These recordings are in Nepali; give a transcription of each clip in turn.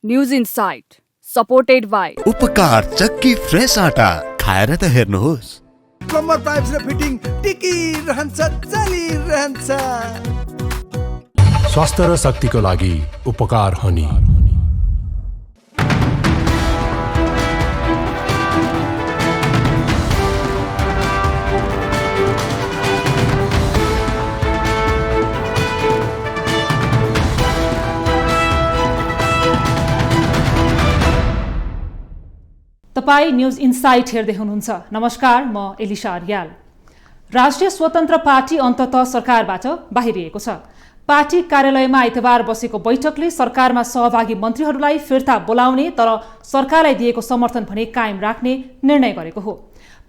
न्यूज इनसाइट सपोर्टेड बाई उपकार चक्की फ्रेश आटा खाएर त हेर्नुहोस्। प्लम्बर पाइप्स र फिटिङ टिकिरहन्छ चलिरहन्छ। स्वास्थ्य र शक्तिको लागि उपकार हनी। तपाई न्यूज इनसाइट हेर्दै हुनुहुन्छ। नमस्कार, म एलिशा रियाल। राष्ट्रिय स्वतन्त्र पार्टी अन्ततः सरकारबाट बाहिरिएको छ। पार्टी कार्यालयमा आइतबार बसेको बैठकले सरकारमा सहभागी मन्त्रीहरूलाई फिर्ता बोलाउने तर सरकारलाई दिएको समर्थन भने कायम राख्ने निर्णय गरेको हो।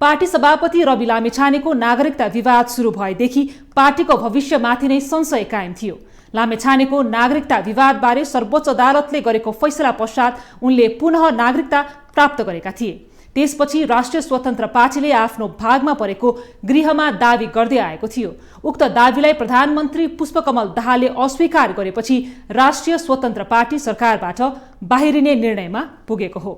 पार्टी सभापति रवि लामिछानेको नागरिकता विवाद सुरु भएदेखि पार्टीको भविष्यमाथि नै संशय कायम थियो। लामिछानेको नागरिकता विवादबारे सर्वोच्च अदालतले गरेको फैसला पश्चात उनले पुनः नागरिकता प्राप्त गरेका थिए। त्यसपछि राष्ट्रिय स्वतन्त्र पार्टीले आफ्नो भागमा परेको गृहमा दावी गर्दै आएको थियो। उक्त दावीलाई प्रधानमन्त्री पुष्पकमल दाहालले अस्वीकार गरेपछि राष्ट्रिय स्वतन्त्र पार्टी सरकारबाट बाहिरिने निर्णयमा पुगेको हो।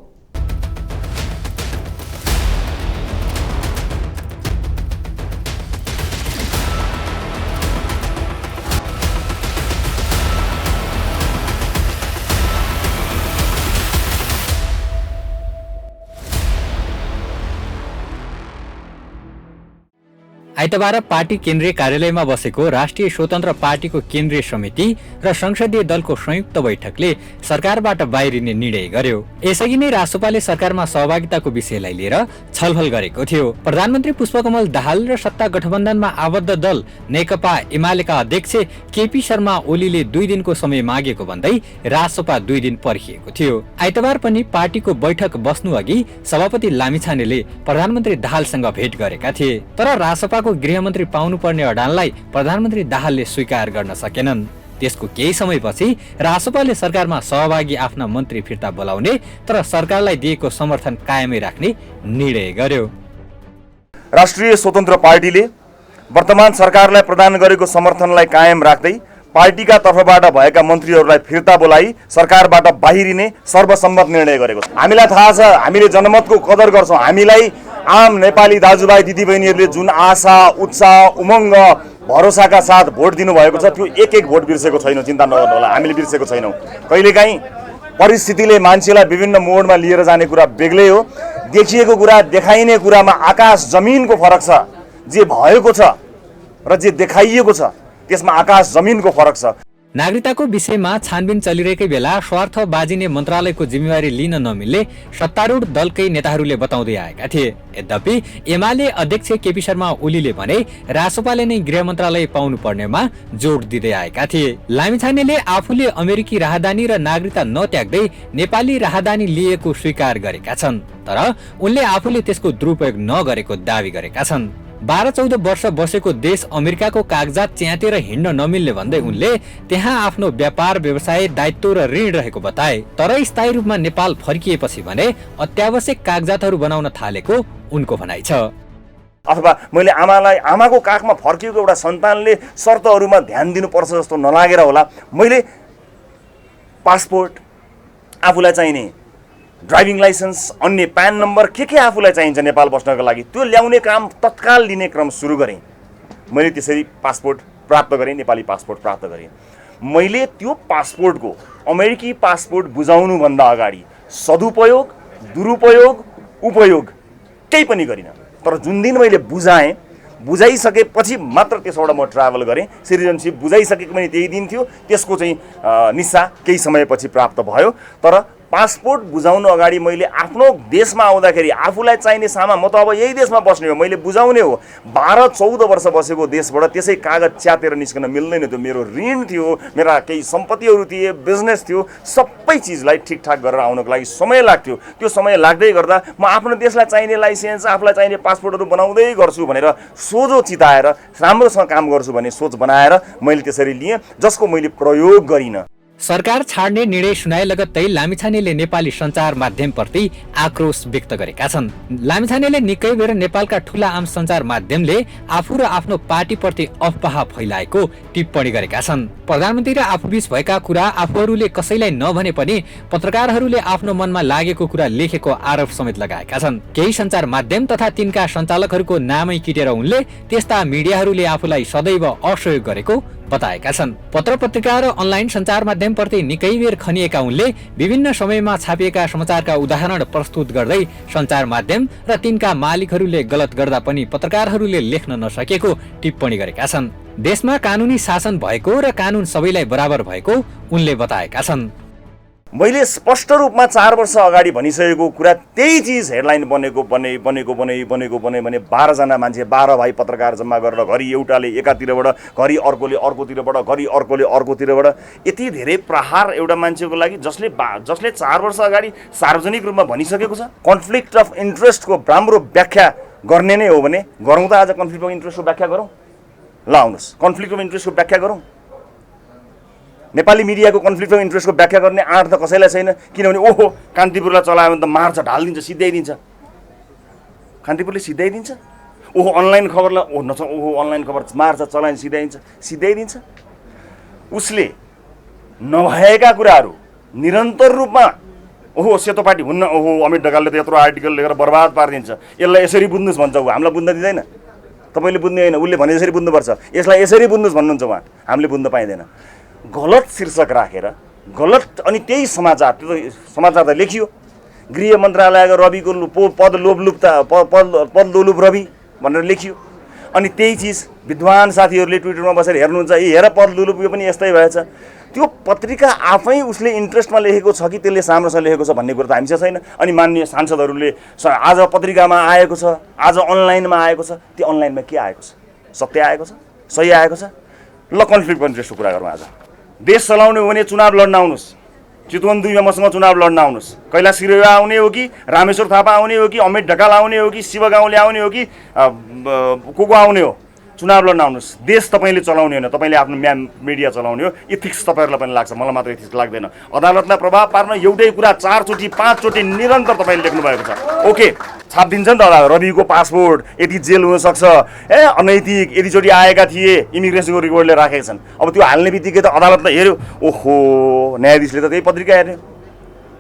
आइतबार पार्टी केन्द्रीय कार्यालयमा बसेको राष्ट्रिय स्वतन्त्र पार्टीको केन्द्रीय समिति र संसदीय दलको संयुक्त बैठकले सरकारबाट बाहिरिने निर्णय गर्यो। यसअघि नै रासोपाले सरकारमा सहभागिताको विषयलाई लिएर छलफल गरेको थियो। प्रधानमन्त्री पुष्पकमल दाहाल र सत्ता गठबन्धनमा आबद्ध दल नेकपा एमालेका अध्यक्ष केपी शर्मा ओलीले 2 दिनको समय मागेको भन्दै रासोपा 2 दिन पर्खिएको थियो। आइतबार पनि पार्टीको बैठक बस्नु अघि सभापति लामिछानेले प्रधानमन्त्री दाहालसँग भेट गरेका थिए। तर रासोपाको गृहमन्त्री पाउनुपर्ने अडानलाई प्रधानमन्त्री दाहालले स्वीकार गर्न सकेनन्। त्यसको केही समयपछि रासोपाले सरकारमा सहभागी आफ्ना मन्त्री फिर्ता बोलाउने तर सरकारलाई दिएको समर्थन कायमै राख्ने निर्णय गर्यो। राष्ट्रिय स्वतन्त्र पार्टीले वर्तमान सरकारलाई प्रदान गरेको समर्थनलाई कायम राख्दै पार्टीका तर्फबाट भएका मन्त्रीहरूलाई फिर्ता बोलाई सरकारबाट बाहिरिने सर्वसम्मत निर्णय गरेको छ। हामीलाई थाहा छ, हामीले जनमतको कदर गर्छौँ। हामीलाई आम नेपाली दाजुभाइ दिदीबहिनीहरूले जुन आशा उत्साह उमङ्ग भरोसाका साथ भोट दिनुभएको छ त्यो एक भोट बिर्सेको छैनौँ। चिन्ता नगर्नुहोला, हामीले बिर्सेको छैनौँ। कहिलेकाहीँ परिस्थितिले मान्छेलाई विभिन्न मोडमा लिएर जाने कुरा बेग्लै हो। देखिएको कुरा देखाइने कुरामा आकाश जमिनको फरक छ। जे भएको छ र जे देखाइएको छ त्यसमा आकाश जमिनको फरक छ। नागरिकताको विषयमा छानबिन चलिरहेकै बेला स्वार्थ बाजिने मन्त्रालयको जिम्मेवारी लिन नमिल्ने सत्तारूढ दलकै नेताहरूले बताउँदै आएका थिए। यद्यपि एमाले अध्यक्ष केपी शर्मा ओलीले भने रासोपाले नै गृह मन्त्रालय पाउनु पर्नेमा जोड दिँदै आएका थिए। लामिछानेले आफूले अमेरिकी राहदानी र नागरिकता नत्याग्दै नेपाली राहदानी लिएको स्वीकार गरेका छन्, तर उनले आफूले त्यसको दुरुपयोग नगरेको दावी गरेका छन्। 12-14 वर्ष बसेको देश अमेरिकाको कागजात च्यातेर हिँड्न नमिल्ने भन्दै उनले त्यहाँ आफ्नो व्यापार व्यवसाय दायित्व र ऋण रहेको बताए। तर स्थायी रूपमा नेपाल फर्किएपछि भने अत्यावश्यक कागजातहरू बनाउन थालेको उनको भनाइ छ। अथवा मैले आमाको काखमा फर्किएको एउटा सन्तानले शर्तहरूमा ध्यान दिनुपर्छ जस्तो नलागेर होला मैले पासपोर्ट, आफूलाई चाहिने ड्राइभिङ लाइसेन्स, अन्य प्यान नम्बर के आफूलाई चाहिन्छ नेपाल बस्नको लागि त्यो ल्याउने काम तत्काल लिने क्रम सुरु गरेँ। मैले त्यसरी पासपोर्ट प्राप्त गरेँ, नेपाली पासपोर्ट प्राप्त गरेँ। मैले त्यो पासपोर्टको अमेरिकी पासपोर्ट बुझाउनुभन्दा अगाडि सदुपयोग दुरुपयोग उपयोग केही पनि गरिनँ। तर जुन दिन मैले बुझाइसकेपछि मात्र त्यसबाट म ट्राभल गरेँ। सिटिजनसिप बुझाइसकेको पनि त्यही दिन थियो। त्यसको चाहिँ निस्सा केही समयपछि प्राप्त भयो। तर पासपोर्ट बुझाउनु अगाडि मैले आफ्नो देशमा आउँदाखेरि आफूलाई चाहिने सामान, म त अब यही देशमा बस्ने हो, मैले बुझाउने हो। 12-14 वर्ष बसेको देशबाट त्यसै कागज च्यातेर निस्कन मिल्दैन थियो। मेरो ऋण थियो, मेरा केही सम्पत्तिहरू थिए, बिजनेस थियो, सबै चिजलाई ठिकठाक गरेर आउनको लागि समय लाग्थ्यो। त्यो समय लाग्दै गर्दा म आफ्नो देशलाई चाहिने लाइसेन्स, आफूलाई चाहिने पासपोर्टहरू बनाउँदै गर्छु भनेर सोझो चिताएर राम्रोसँग काम गर्छु भन्ने सोच बनाएर मैले त्यसरी लिएँ, जसको मैले प्रयोग गरिनँ। सरकार छाड्ने निर्णय सुनाए लगत्तै लामिछानेले नेपाली सञ्चार माध्यमप्रति आक्रोश व्यक्त गरेका छन्। लामिछानेले निकै बेर नेपालका ठूला आम सञ्चार माध्यमले आफू र आफ्नो पार्टीप्रति अफवाह फैलाएको टिप्पणी गरेका छन्। प्रधानमन्त्री र आफूबीच भएका कुरा आफूहरूले कसैलाई नभने पनि पत्रकारहरूले आफ्नो मनमा लागेको कुरा लेखेको आरोप समेत लगाएका छन्। केही सञ्चार माध्यम तथा तिनका सञ्चालकहरूको नामै किटेर उनले त्यस्ता मिडियाहरूले आफूलाई सदैव असहयोग गरेको बताएका छन्। पत्र पत्रिका र अनलाइन सञ्चार माध्यमप्रति निकै बेर खनिएका उनले विभिन्न समयमा छापिएका समाचारका उदाहरण प्रस्तुत गर्दै सञ्चार माध्यम र तिनका मालिकहरूले गलत गर्दा पनि पत्रकारहरूले लेख्न नसकेको टिप्पणी गरेका छन्। देशमा कानुनी शासन भएको र कानुन सबैलाई बराबर भएको उनले बताएका छन्। मैले स्पष्ट रूपमा 4 वर्ष अगाडि भनिसकेको कुरा त्यही चिज हेडलाइन बनेको भने 12 जना मान्छे 12 भाइ पत्रकार जम्मा गरेर घरि एउटाले एकातिरबाट घरि अर्कोले अर्कोतिरबाट घरि अर्कोले अर्कोतिरबाट यति धेरै प्रहार एउटा मान्छेको लागि जसले 4 वर्ष अगाडि सार्वजनिक रूपमा भनिसकेको छ। कन्फ्लिक्ट अफ इन्ट्रेस्टको राम्रो व्याख्या गर्ने नै हो भने गरौँ त। आज कन्फ्लिक्ट अफ इन्ट्रेस्टको व्याख्या गरौँ। ल आउनुहोस्, कन्फ्लिक्ट अफ इन्ट्रेस्टको व्याख्या गरौँ। नेपाली मिडियाको कन्फ्लिक्ट अफ इन्ट्रेस्टको व्याख्या गर्ने आँट त कसैलाई छैन, किनभने ओहो कान्तिपुरलाई चलायो भने त मार्छ, ढालिदिन्छ, सिद्ध्याइदिन्छ। कान्तिपुरले सिद्ध्याइदिन्छ। ओहो अनलाइन खबरलाई ओहो अनलाइन खबर मार्छ, चलाइन, सिद्ध्याइदिन्छ। उसले नभएका कुराहरू निरन्तर रूपमा ओहो सेतो पार्टी हुन्न, ओहो अमित ढकालले त यत्रो आर्टिकल लेखेर बर्बाद पारिदिन्छ, यसलाई यसरी बुझ्नुहोस् भन्छ। ऊ हामीलाई बुझ्न दिँदैन। तपाईँले बुझ्ने होइन, उसले भने यसरी बुझ्नुपर्छ, यसलाई यसरी बुझ्नुहोस् भन्नुहुन्छ उहाँ। हामीले बुझ्न पाइँदैन। गलत शीर्षक राखेर गलत, अनि त्यही समाचार, त्यो समाचार त लेखियो गृह मन्त्रालयको रविको पद लोलुप रवि भनेर लेखियो। अनि त्यही चिज विद्वान साथीहरूले ट्विटरमा बसेर हेर्नुहुन्छ, हेर पद लोलुप यो पनि यस्तै भएछ। त्यो पत्रिका आफै उसले इन्ट्रेस्टमा लेखेको छ कि त्यसले साम्रोसँग लेखेको छ भन्ने कुरो त हामीसँग छैन। अनि माननीय सांसदहरूले आज पत्रिकामा आएको छ, आज अनलाइनमा आएको छ, त्यो अनलाइनमा के आएको छ? सत्य आएको छ? सही आएको छ? ल कन्फ्लिक्ट अफ इन्ट्रेस्टको कुरा गरौँ। आज देश चलाउने हो भने चुनाव लड्न आउनुहोस्। चितवन 2 मसँग चुनाव लड्न आउनुहोस्। कैलाश सिरेवा आउने हो कि रामेश्वर थापा आउने हो कि अमित ढकाल आउने हो कि शिव गाउँले आउने हो कि को आउने हो, चुनाव लड्न आउनुहोस्। देश तपाईँले चलाउने होइन, तपाईँले आफ्नो मिडिया चलाउने हो। इथिक्स तपाईँहरूलाई पनि लाग्छ, मलाई मात्र इथिक्स लाग्दैन। अदालतलाई प्रभाव पार्न एउटै कुरा 4 चोटि 5 चोटि निरन्तर तपाईँले लेख्नु भएको छ। ओके, छापिदिन्छ नि त रविको पासपोर्ट यति जेल हुनसक्छ, अनैतिक यतिचोटि आएका थिए, इमिग्रेसनको रिकर्डले राखेका छन्। अब त्यो हाल्ने बित्तिकै त अदालतले हेऱ्यो, ओहो न्यायाधीशले त त्यही पत्रिका हेर्यो।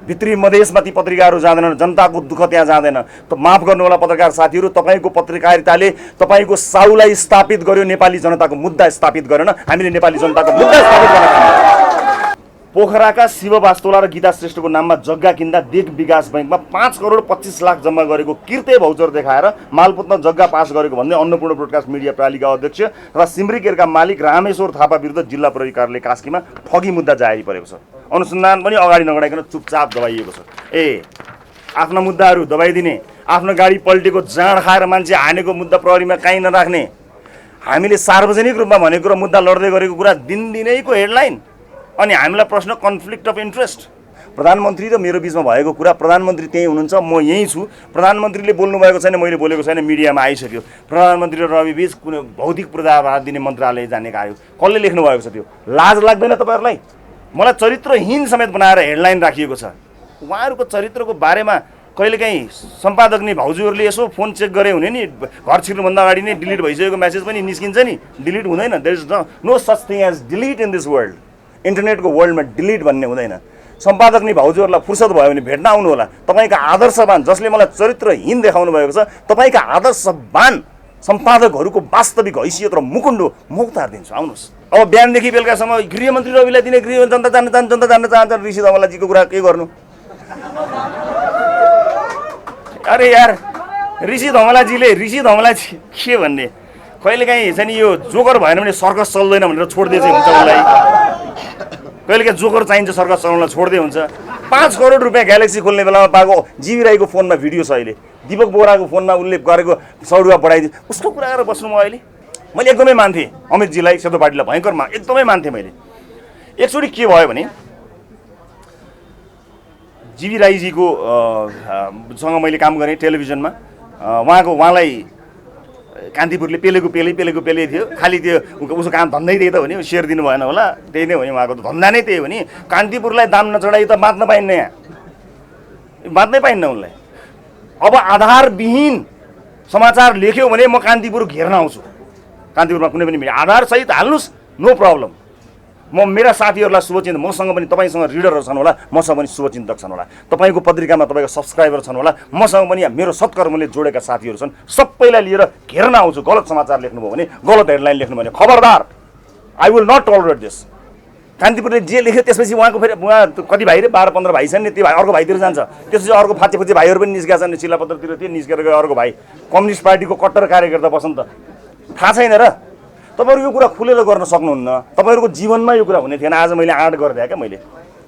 भित्री मधेसमा ती पत्रिकाहरू जाँदैनन्, जनताको दुःख त्यहाँ जाँदैन। त माफ गर्नु होला पत्रकार साथीहरू, तपाईँको पत्रकारिताले तपाईँको साउलाई स्थापित गर्यो, नेपाली जनताको मुद्दा स्थापित गरेन। हामीले नेपाली जनताको मुद्दा स्थापित गर्न पोखराका शिव वास्तोला र गीता श्रेष्ठको नाममा जग्गा किन्दा देख विकास बैङ्कमा 5 करोड 25 लाख जम्मा गरेको किर्ते भौचर देखाएर मालपुतमा जग्गा पास गरेको भन्दै अन्नपूर्ण ब्रोडकास्ट मिडिया प्रणालीका अध्यक्ष र सिमरिकेरका मालिक रामेश्वर थापा विरुद्ध जिल्ला प्रहरी कार्यालय कास्कीमा ठगी मुद्दा जारी परेको छ। अनुसन्धान पनि अगाडि नगराइकन चुपचाप दबाइएको छ। आफ्ना मुद्दाहरू दबाइदिने, आफ्नो गाडी पल्टेको जाँड खाएर मान्छे हानेको मुद्दा प्रहरीमा काहीँ नराख्ने, हामीले सार्वजनिक रूपमा भनेको र मुद्दा लड्दै गरेको कुरा दिनदिनैको हेडलाइन। अनि हामीलाई प्रश्न कन्फ्लिक्ट अफ इन्ट्रेस्ट। प्रधानमन्त्री र मेरो बिचमा भएको कुरा, प्रधानमन्त्री त्यहीँ हुनुहुन्छ, म यहीँ छु। प्रधानमन्त्रीले बोल्नु भएको छैन, मैले बोलेको छैन, मिडियामा आइसक्यो। प्रधानमन्त्री र रवि बीच कुनै भौतिक पूर्वाधार दिने मन्त्रालय जाने आयो, कसले लेख्नु भएको छ? त्यो लाज लाग्दैन तपाईँहरूलाई? मलाई चरित्रहीन समेत बनाएर हेडलाइन राखिएको छ। उहाँहरूको चरित्रको बारेमा कहिलेकाहीँ सम्पादकनी भाउजूहरूले यसो फोन चेक गरे हुने नि, घर छिर्नुभन्दा अगाडि नै डिलिट भइसकेको मेसेज पनि निस्किन्छ नि, डिलिट हुँदैन। There is no such thing as delete in this world. इन्टरनेटको वर्ल्डमा डिलिट भन्ने हुँदैन। सम्पादकनी भाउजूहरूलाई फुर्सद भयो भने भेट्न आउनु होला। तपाईँका आदर्शवान, जसले मलाई चरित्रहीन देखाउनु भएको छ, तपाईँका आदर्शवान सम्पादकहरूको वास्तविक हैसियत र मुकुण्डो मुक्तार दिन्छु, आउनुहोस्। अब बिहानदेखि बेलुकासम्म गृहमन्त्री रविलाई दिने, गृह जनता जान्न चाहन्छ, ऋषि धवलाजीको कुरा के गर्नु? अरे यार, ऋषि धवलाजी के भन्ने? कहिलेकाहीँ चाहिँ नि यो जोकर भएन भने सर्कस चल्दैन भनेर छोड्दै चाहिँ हुन्छ उसलाई। कहिलेकाहीँ जोकर चाहिन्छ सर्कस चलाउनलाई, छोड्दै हुन्छ। 5 करोड रुपियाँ ग्यालेक्सी खोल्ने बेलामा पाएको जीवी राईको फोनमा भिडियो छ अहिले, दीपक बोहराको फोनमा उसले गरेको 100 रुपियाँ बढाइदियो। उसको कुरा गरेर बस्नु म अहिले? मैले एकदमै मान्थेँ अमितजीलाई, सेतो पार्टीलाई भयङ्करमा एकदमै मान्थेँ मैले। एकचोटि के भयो भने जीवी राईजीको सँग मैले काम गरेँ टेलिभिजनमा। उहाँलाई कान्तिपुरले पेलेको पेले थियो, खालि त्यो उसको काम धन्दै त्यही त हो नि, सेयर दिनु भएन होला, त्यही नै हो नि उहाँको त धन्दा नै त्यही हो नि। कान्तिपुरलाई दाम नचढाइ त बाँच्न पाइन्न, यहाँ बाँच्नै पाइन्न उनलाई। अब आधारविहीन समाचार लेख्यो भने म कान्तिपुर घेर्न आउँछु, कान्तिपुरमा कुनै पनि मिडिया आधारसहित हाल्नुहोस्, नो प्रब्लम। म मेरा साथीहरूलाई शुभचिन्तक, मसँग पनि तपाईँसँग रिडरहरू छन् होला, मसँग पनि शुभचिन्तक छन् होला, तपाईँको पत्रिकामा तपाईँको सब्सक्राइबर छन् होला, मसँग पनि मेरो सत्कर्मले जोडेका साथीहरू छन्, सबैलाई लिएर घेर्न आउँछु। गलत समाचार लेख्नुभयो भने, गलत हेडलाइन लेख्नु भने खबरदार, I will not tolerate this. कान्तिपुरले जे लेख्यो त्यसपछि उहाँको फेरि उहाँ कति भाइ रे 12-15 भाइ छन् नि, त्यो भाइ अर्को भाइतिर जान्छ, त्यसपछि अर्को फाँचे भाइहरू पनि निस्केका छन्, शिलापत्रतिर त्यो निस्केर गयो अर्को भाइ कम्युनिस्ट पार्टीको कट्टर कार्यकर्ता बसन्त। थाहा छैन र? तपाईँहरू यो कुरा खुलेर गर्न सक्नुहुन्न, तपाईँहरूको जीवनमा यो कुरा हुने थिएन, आज मैले आँट गरिदिएँ क्या मैले,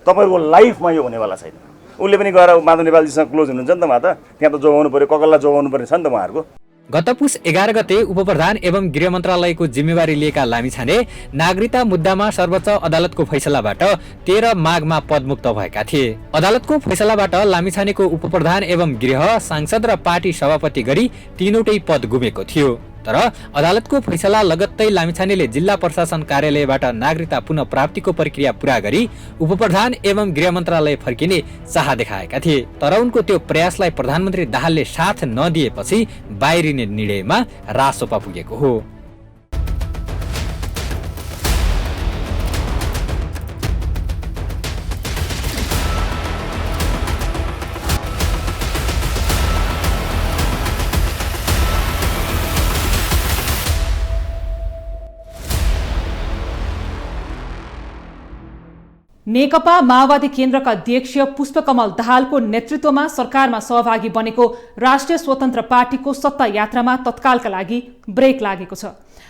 तपाईँहरूको लाइफमा यो हुनेवाला छैन। उसले पनि गएर माधव नेपालजीसँग क्लोज हुनुहुन्छ नि त, उहाँ त त्यहाँ त जोगाउनु पऱ्यो, ककल्ला जोगाउनु पर्ने छ नि त उहाँहरूको। गत पुस 11 गते उपप्रधान एवं गृह मन्त्रालयको जिम्मेवारी लिएका लामिछाने नागरिकता मुद्दामा सर्वोच्च अदालतको फैसलाबाट 13 माघमा पदमुक्त भएका थिए। अदालतको फैसलाबाट लामिछानेको उपप्रधान एवं गृह, सांसद र पार्टी सभापति गरी तीनवटै पद गुमेको थियो। तर अदालतको फैसला लगत्तै लामिछानेले जिल्ला प्रशासन कार्यालयबाट नागरिकता पुनः प्राप्तिको प्रक्रिया पूरा गरी उपप्रधान एवं गृह मन्त्रालय फर्किने चाह देखाएका थिए। तर उनको त्यो प्रयासलाई प्रधानमन्त्री दाहालले साथ नदिएपछि बाहिरिने निर्णयमा रासोपा पुगेको हो। नेकपा माओवादी केन्द्रका अध्यक्ष पुष्पकमल दाहालको नेतृत्वमा सरकारमा सहभागी बनेको राष्ट्रिय स्वतन्त्र पार्टीको सत्ता यात्रामा तत्कालका लागि ब्रेक लागेको छ।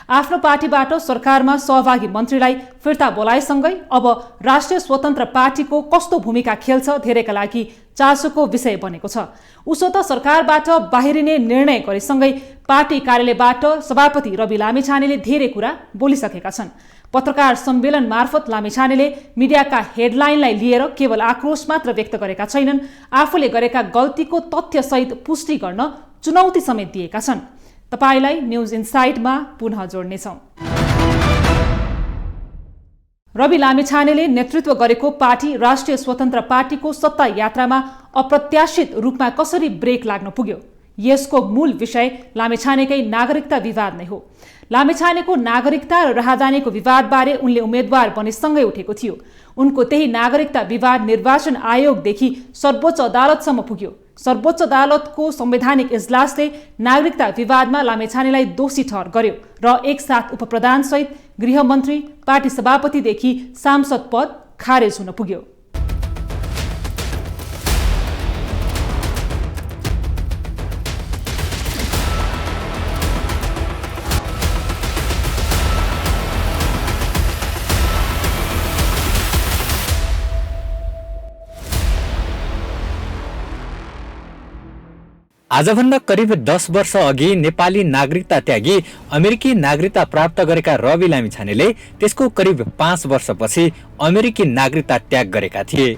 आफ्नो पार्टीबाट सरकारमा सहभागी मन्त्रीलाई फिर्ता बोलाएसँगै अब राष्ट्रिय स्वतन्त्र पार्टीको कस्तो भूमिका खेल्छ धेरैका लागि चासोको विषय बनेको छ। उसो त सरकारबाट बाहिरिने निर्णय गरेसँगै पार्टी कार्यालयबाट सभापति रवि लामिछानेले धेरै कुरा बोलिसकेका छन्। पत्रकार सम्मेलन मार्फत लामिछानेले मिडियाका हेडलाइनलाई लिएर केवल आक्रोश मात्र व्यक्त गरेका छैनन्, आफूले गरेका गल्तीको तथ्यसहित पुष्टि गर्न चुनौती समेत दिएका छन्। तपाईलाई न्यूज इनसाइटमा पुनः जोड्नेछौँ। रवि लामिछानेले नेतृत्व गरेको पार्टी राष्ट्रिय स्वतन्त्र पार्टीको सत्ता यात्रामा अप्रत्याशित रूपमा कसरी ब्रेक लाग्न पुग्यो? यसको मूल विषय लामिछानेकै नागरिकता विवाद नै हो। लामिछानेको नागरिकता र राहदानीको विवादबारे उनले उम्मेद्वार बनेसँगै उठेको थियो। उनको त्यही नागरिकता विवाद निर्वाचन आयोगदेखि सर्वोच्च अदालतसम्म पुग्यो। सर्वोच्च अदालतको संवैधानिक इजलासले नागरिकता विवादमा लामिछानेलाई दोषी ठहर गर्यो र एकसाथ उपप्रधानसहित गृहमन्त्री, पार्टी सभापतिदेखि सांसद पद खारेज हुन पुग्यो। आजभन्दा करिब 10 वर्ष अघि नेपाली नागरिकता त्यागी अमेरिकी नागरिकता प्राप्त गरेका रवि लामिछानेले त्यसको करिब 5 वर्षपछि अमेरिकी नागरिकता त्याग गरेका थिए।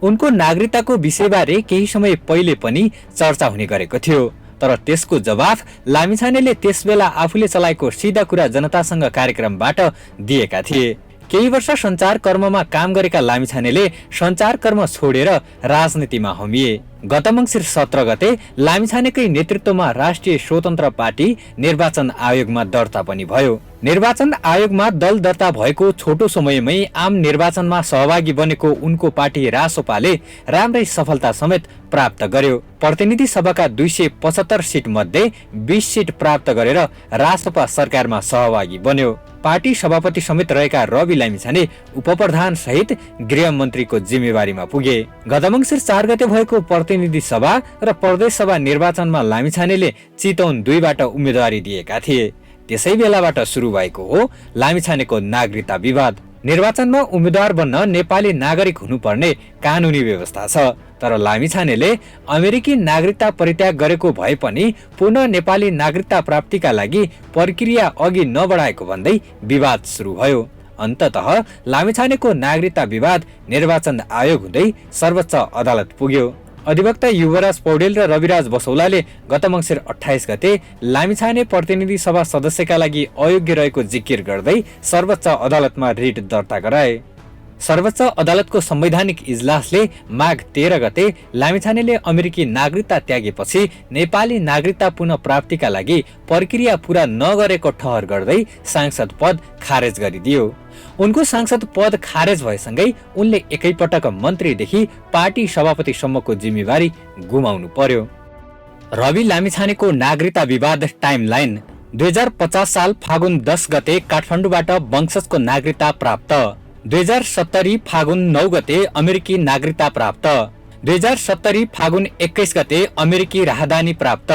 उनको नागरिकताको विषयबारे केही समय पहिले पनि चर्चा हुने गरेको थियो। तर त्यसको जवाफ लामिछानेले त्यसबेला आफूले चलाएको सिधा कुरा जनतासँग कार्यक्रमबाट दिएका थिए। केही वर्ष सञ्चार कर्ममा काम गरेका लामिछानेले सञ्चार कर्म छोडेर राजनीतिमा होमिए। गत मङ्सिर 17 गते लामिछानेकै नेतृत्वमा राष्ट्रिय स्वतन्त्र पार्टी निर्वाचन आयोगमा दर्ता पनि भयो। निर्वाचन आयोगमा दल दर्ता भएको छोटो समयमै आम निर्वाचनमा सहभागी बनेको उनको पार्टी रासोपाले राम्रै सफलता समेत प्राप्त गर्यो। प्रतिनिधि सभाका 275 सिट मध्ये 20 सिट प्राप्त गरेर रासोपा सरकारमा सहभागी बन्यो। पार्टी सभापति समेत रहेका रवि लामिछाने उपप्रधान सहित गृह मन्त्रीको जिम्मेवारीमा पुगे। गत मङ्सिर 4 गते भएको प्रतिनिधि सभा र प्रदेश सभा निर्वाचनमा लामिछानेले चितवन 2बाट उम्मेदवारी दिएका थिए। त्यसै बेलाबाट सुरु भएको हो लामिछानेको नागरिकता विवाद। निर्वाचनमा उम्मेदवार बन्न नेपाली नागरिक हुनुपर्ने कानुनी व्यवस्था छ। तर लामिछानेले अमेरिकी नागरिकता परित्याग गरेको भए पनि पुनः नेपाली नागरिकता प्राप्तिका लागि प्रक्रिया अघि नबढाएको भन्दै विवाद सुरु भयो। अन्ततः लामिछानेको नागरिकता विवाद निर्वाचन आयोग हुँदै सर्वोच्च अदालत पुग्यो। अधिवक्ता युवराज पौडेल र रविराज बसौलाले गत मङ्सिर 28 गते लामिछाने प्रतिनिधि सभा सदस्यका लागि अयोग्य रहेको जिकिर गर्दै सर्वोच्च अदालतमा रिट दर्ता गराए। सर्वोच्च अदालतको संवैधानिक इजलासले माघ 13 गते लामिछानेले अमेरिकी नागरिकता त्यागेपछि नेपाली नागरिकता पुनः प्राप्तिका लागि प्रक्रिया पूरा नगरेको ठहर गर्दै सांसद पद खारेज गरिदियो। उनको सांसद पद खारेज भएसँगै उनले एकैपटक मन्त्रीदेखि पार्टी सभापतिसम्मको जिम्मेवारी गुमाउनु पर्यो। रवि लामिछानेको नागरिकता विवाद टाइमलाइन। 2050 साल फागुन 10 गते काठमाडौँबाट वंशजको नागरिकता प्राप्त। 2070 फागुन 9 गते अमेरिकी नागरिकता प्राप्त। 2070 फागुन 21 गते अमेरिकी राहदानी प्राप्त।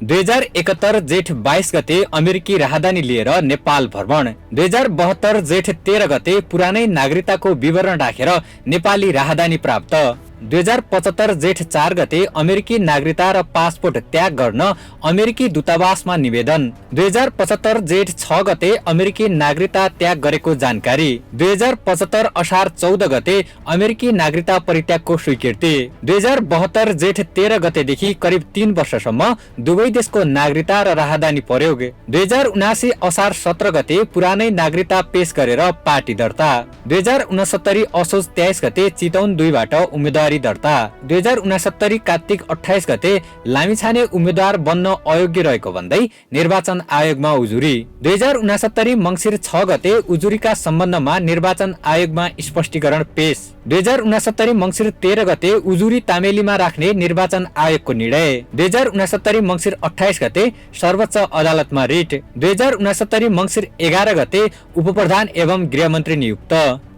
2071 जेठ 22 गते अमेरिकी राहदानी लिएर नेपाल भ्रमण। 2072 जेठ 13 गते पुरानै नागरिकताको विवरण राखेर नेपाली राहदानी प्राप्त। 2075 जेठ 4 गते अमेरिकी नागरिकता र पासपोर्ट त्याग गर्न अमेरिकी दूतावासमा निवेदन। 2075 जेठ 6 गते अमेरिकी नागरिकता त्याग गरेको जानकारी। 2075 असार 14 गते अमेरिकी नागरिकता परित्यागको स्वीकृति। 2072 जेठ 13 गतेदेखि करिब 3 वर्षसम्म दुवै देशको नागरिकता र राहदानी प्रयोग। 2079 असार 17 गते पुरानै नागरिकता पेश गरेर पार्टी दर्ता। 2069 असोज 23 गते चितवन 2 बाट उम्मेदवारी दर्ता। 2069 कार्तिक 28 गते लामिछाने उम्मेद्वार बन्न अयोग्य रहेको भन्दै निर्वाचन आयोगमा उजुरी। 2069 मङ्सिर 6 गते उजुरीका सम्बन्धमा निर्वाचन आयोगमा स्पष्टीकरण पेश। 2069 मङ्सिर 13 गते उजुरी तामेलीमा राख्ने निर्वाचन आयोगको निर्णय। 2069 मङ्सिर 28 गते सर्वोच्च अदालतमा रिट। 2069 मङ्सिर 11 गते उपप्रधान एवं गृहमन्त्री नियुक्त।